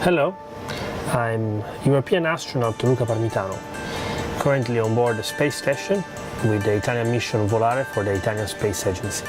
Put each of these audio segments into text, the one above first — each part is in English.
Hello, I'm European astronaut Luca Parmitano, currently on board the space station with the Italian mission Volare for the Italian Space Agency.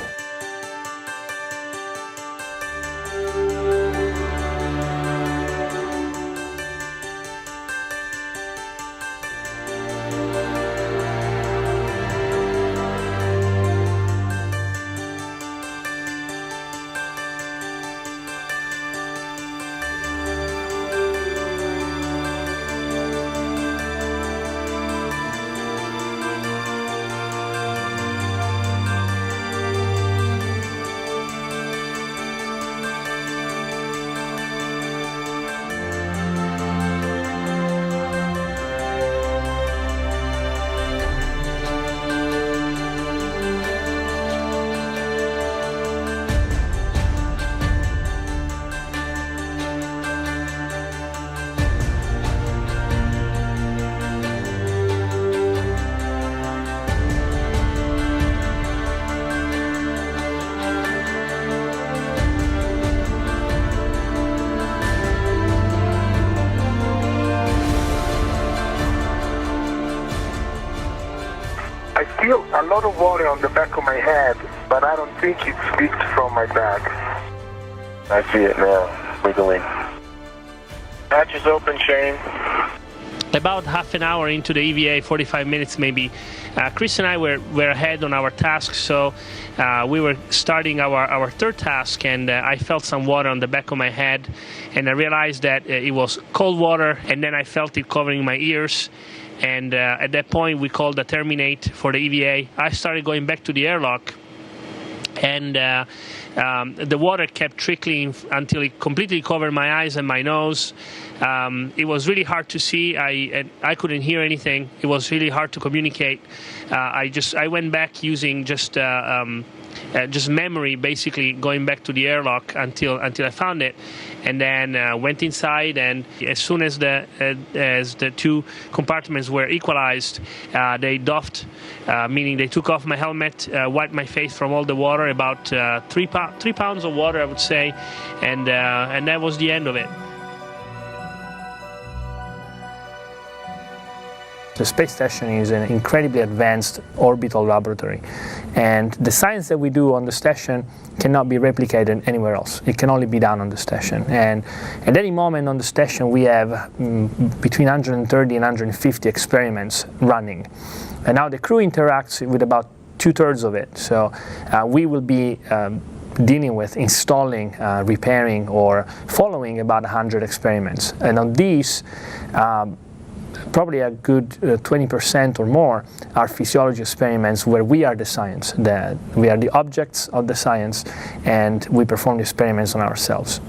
I feel a lot of water on the back of my head, but I don't think it's leaked from my back. I see it now, wiggling. Hatches open, Shane. About half an hour into the EVA, 45 minutes maybe, Chris and I were ahead on our task, so we were starting our third task, and I felt some water on the back of my head, and I realized that it was cold water, and then I felt it covering my ears. And at that point, we called the terminate for the EVA. I started going back to the airlock, and the water kept trickling until it completely covered my eyes and my nose. It was really hard to see. I couldn't hear anything. It was really hard to communicate. I went back using just memory, basically going back to the airlock until I found it, and then went inside. And as soon as the two compartments were equalized, they doffed, meaning they took off my helmet, wiped my face from all the water, about 3 pounds of water, I would say, and that was the end of it. The space station is an incredibly advanced orbital laboratory, and the science that we do on the station cannot be replicated anywhere else. It can only be done on the station, and at any moment on the station we have between 130 and 150 experiments running, and now the crew interacts with about 2/3 of it, so we will be dealing with installing, repairing, or following about 100 experiments, and on these probably a good 20% or more are physiology experiments where we are the science, that we are the objects of the science, and we perform the experiments on ourselves.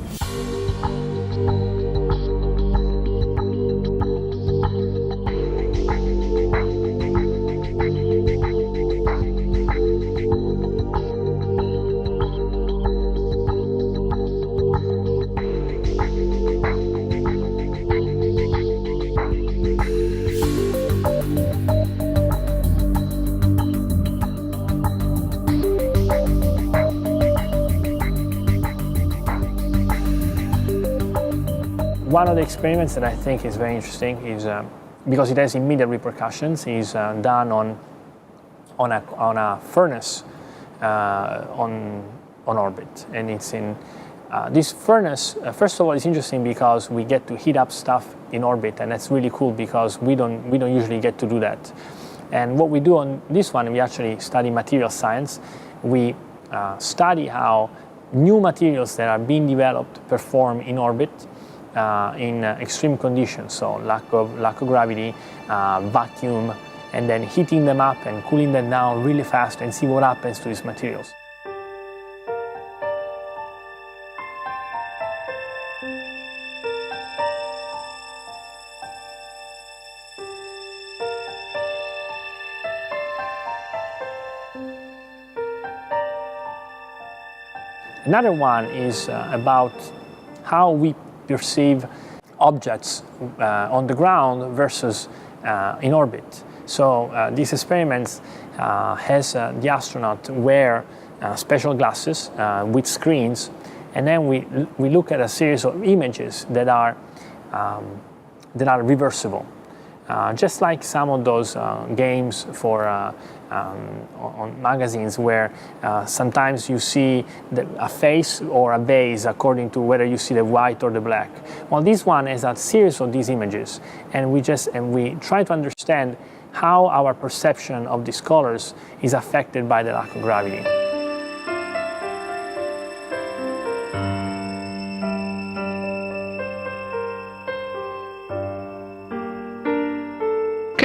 One of the experiments that I think is very interesting is, because it has immediate repercussions, is done on a furnace on orbit, and it's in this furnace. First of all, it's interesting because we get to heat up stuff in orbit, and that's really cool because we don't usually get to do that. And what we do on this one, we actually study material science. We study how new materials that are being developed perform in orbit. In extreme conditions, so lack of gravity, vacuum, and then heating them up and cooling them down really fast and see what happens to these materials. Another one is about how we perceive objects on the ground versus in orbit. So these experiments has the astronaut wear special glasses with screens, and then we look at a series of images that are reversible. Just like some of those games for on magazines where sometimes you see a face or a vase according to whether you see the white or the black. Well, this one is a series of these images, and we try to understand how our perception of these colors is affected by the lack of gravity.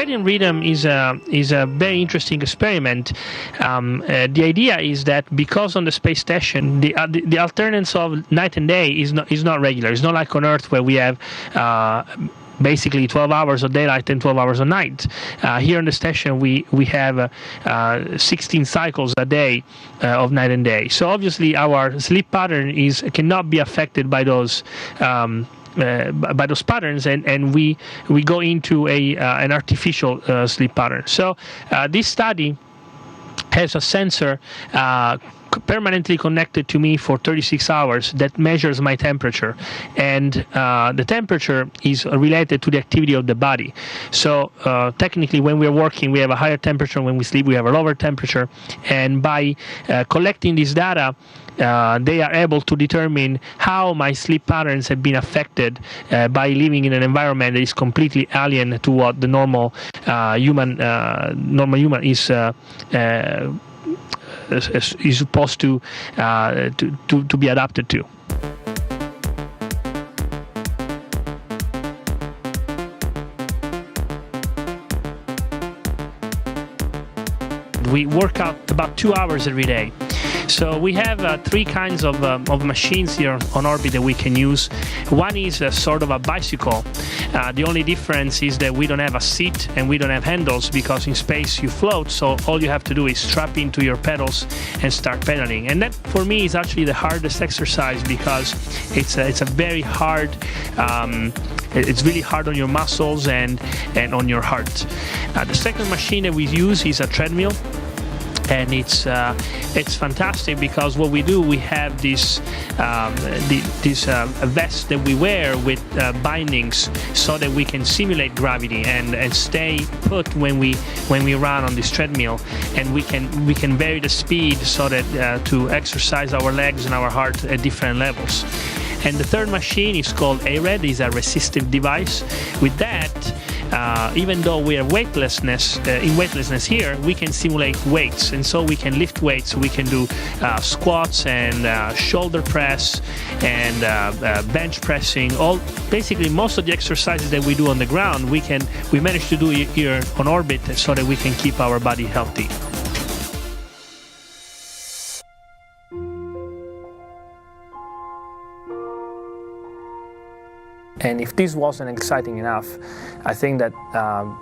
Circadian rhythm is a very interesting experiment. The idea is that because on the space station the alternance of night and day is not regular. It's not like on Earth where we have basically 12 hours of daylight and 12 hours of night. Here on the station we have 16 cycles a day of night and day. So obviously our sleep pattern cannot be affected by those patterns, and we go into an artificial sleep pattern. So this study has a sensor permanently connected to me for 36 hours that measures my temperature, and the temperature is related to the activity of the body. So technically when we're working we have a higher temperature, when we sleep we have a lower temperature, and by collecting this data they are able to determine how my sleep patterns have been affected by living in an environment that is completely alien to what the normal human is supposed to be adapted to. We work out about 2 hours every day. So we have three kinds of machines here on orbit that we can use. One is a sort of a bicycle. The only difference is that we don't have a seat and we don't have handles, because in space you float, so all you have to do is strap into your pedals and start pedaling. And that for me is actually the hardest exercise, because it's a very hard it's really hard on your muscles and on your heart. The second machine that we use is a treadmill. And it's fantastic because what we do, we have this vest that we wear with bindings so that we can simulate gravity and stay put when we run on this treadmill, and we can vary the speed so that to exercise our legs and our heart at different levels. And the third machine is called ARED, is a resistive device. With that, even though we are in weightlessness here, we can simulate weights, and so we can lift weights. We can do squats and shoulder press and bench pressing. Basically most of the exercises that we do on the ground, we manage to do here on orbit, so that we can keep our body healthy. And if this wasn't exciting enough, I think that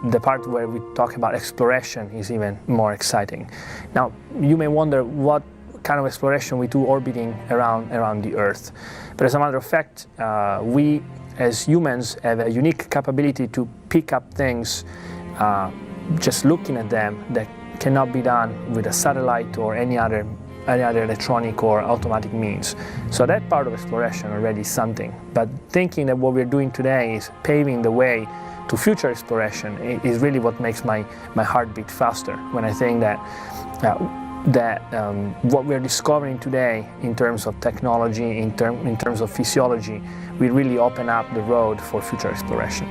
the part where we talk about exploration is even more exciting. Now, you may wonder what kind of exploration we do orbiting around the Earth. But as a matter of fact, we as humans have a unique capability to pick up things just looking at them that cannot be done with a satellite or any other electronic or automatic means. So that part of exploration already is something. But thinking that what we're doing today is paving the way to future exploration is really what makes my heart beat faster when I think that what we're discovering today in terms of technology, in terms of physiology, will really open up the road for future exploration.